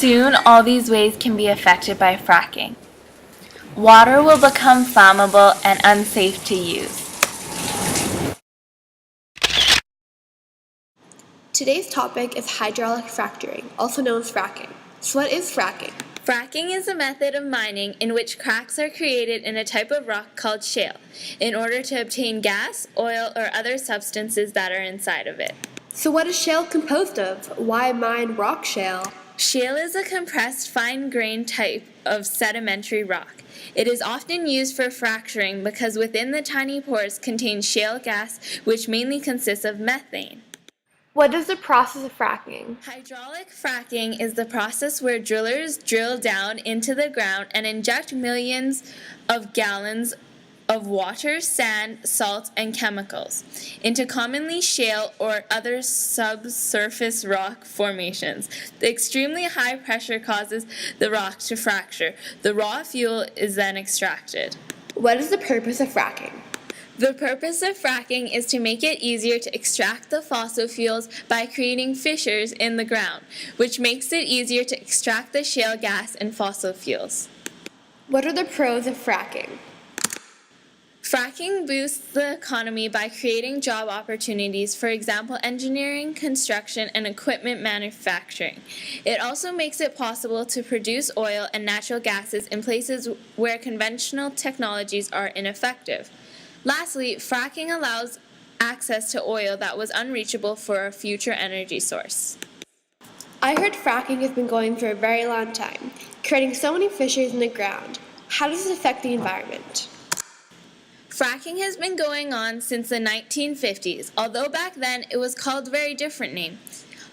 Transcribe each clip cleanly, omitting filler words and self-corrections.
Soon, all these ways can be affected by fracking. Water will become flammable and unsafe to use. Today's topic is hydraulic fracturing, also known as fracking. So what is fracking? Fracking is a method of mining in which cracks are created in a type of rock called shale in order to obtain gas, oil, or other substances that are inside of it. So what is shale composed of? Why mine rock shale? Shale is a compressed, fine-grained type of sedimentary rock. It is often used for fracturing because within the tiny pores contains shale gas, which mainly consists of methane. What is the process of fracking? Hydraulic fracking is the process where drillers drill down into the ground and inject millions of gallons of water, sand, salt, and chemicals into commonly shale or other subsurface rock formations. The extremely high pressure causes the rock to fracture. The raw fuel is then extracted. What is the purpose of fracking? The purpose of fracking is to make it easier to extract the fossil fuels by creating fissures in the ground, which makes it easier to extract the shale gas and fossil fuels. What are the pros of fracking? Fracking boosts the economy by creating job opportunities, for example, engineering, construction, and equipment manufacturing. It also makes it possible to produce oil and natural gases in places where conventional technologies are ineffective. Lastly, fracking allows access to oil that was unreachable for a future energy source. I heard fracking has been going for a very long time, creating so many fissures in the ground. How does this affect the environment? Fracking has been going on since the 1950s, although back then it was called a very different name.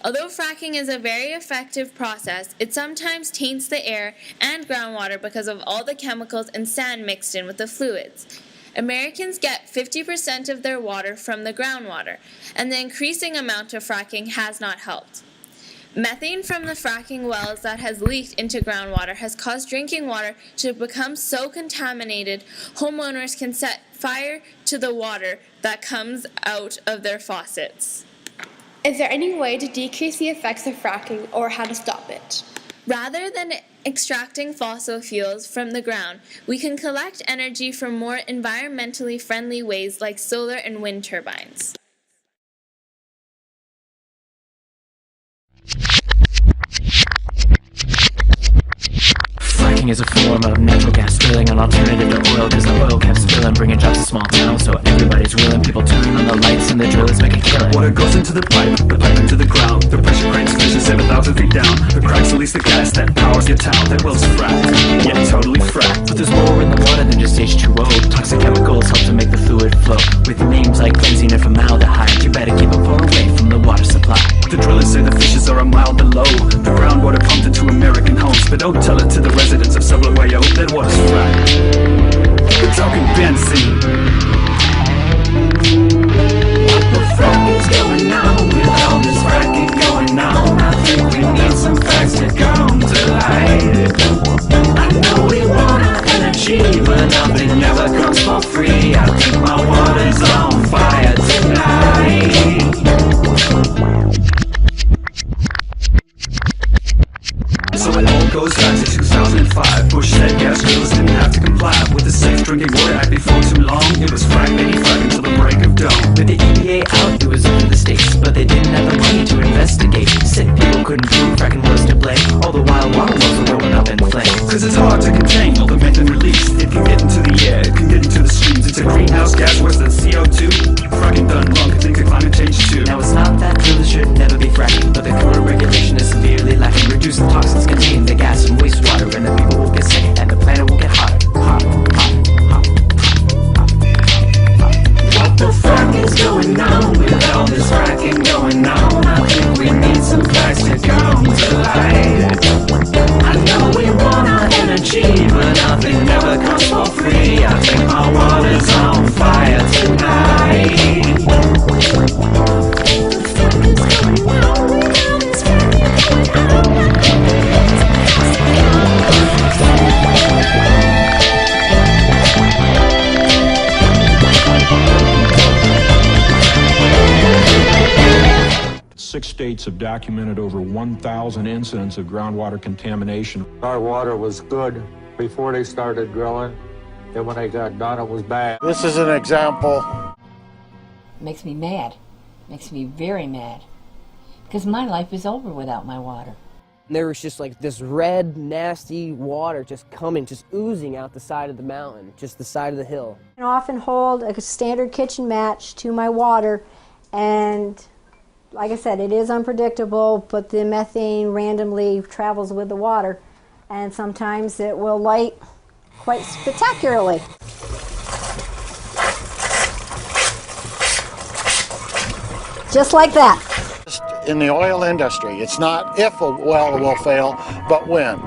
Although fracking is a very effective process, it sometimes taints the air and groundwater because of all the chemicals and sand mixed in with the fluids. Americans get 50% of their water from the groundwater, and the increasing amount of fracking has not helped. Methane from the fracking wells that has leaked into groundwater has caused drinking water to become so contaminated, homeowners can set fire to the water that comes out of their faucets. Is there any way to decrease the effects of fracking or how to stop it? Rather than extracting fossil fuels from the ground, we can collect energy from more environmentally friendly ways like solar and wind turbines. Fracking is a form of natural gas drilling, an alternative to oil, cause the oil kept spilling, bringing jobs to small towns, so everybody's willing. People turn on the lights and the drillers make a killing. Water goes into the pipe into the ground. The pressure cranks fishes 7,000 feet down. The cracks release the gas that powers your town. That well's fracked, yeah, totally fracked. But there's more in the water than just H2O. Toxic chemicals help to make the fluid flow. With names like benzene and formaldehyde, you better keep it far away from the water supply. The drillers say the fishes are a mile below. The groundwater pumped into American homes, but don't tell it to the residents of Subway. I hope that water's fracked. We're talking benzene. What the fuck is going on with all this fracking going on? I think we need some facts to come to light. I know we want our energy, but nothing ever comes for free. I think my water's on fire tonight. So it all goes back to 2005. Bush said gas drills didn't have to comply with the Safe Drinking Water Act before too long. It was frack, baby, frack until the break of dawn. With the EPA out, it was up to the states, but they didn't have the money to investigate. Sick people couldn't prove fracking was to blame, all the while water wells were rolling up in flames. Cause it's hard to contain all the methane released. It can get into the air, it can get into the streams. It's a greenhouse gas worse than CO2. Fracking done wrong could lead to climate change too. Now it's not that drillers should never be fracking, but the current regulation is severely lacking. Reduce the toxins contained, the gas and wastewater, and the people will get sick, and the planet will get hotter, What the fuck is going on with all this fracking going on? I think we need some facts to come 6 states have documented over 1,000 incidents of groundwater contamination. Our water was good before they started drilling, and when they got done, it was bad. This is an example. Makes me mad. Makes me very mad. Because my life is over without my water. There was just like this red, nasty water just coming, just oozing out the side of the mountain, just the side of the hill. I often hold a standard kitchen match to my water, and like I said, it is unpredictable, but the methane randomly travels with the water, and sometimes it will light quite spectacularly. Just like that. In the oil industry, it's not if a well will fail, but when.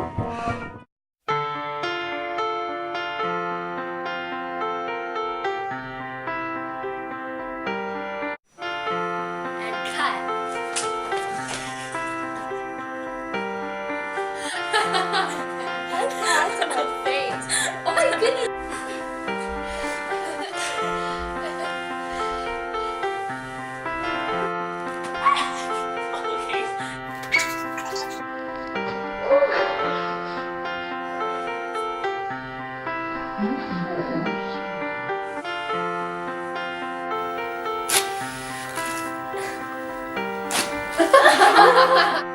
Ha ha ha!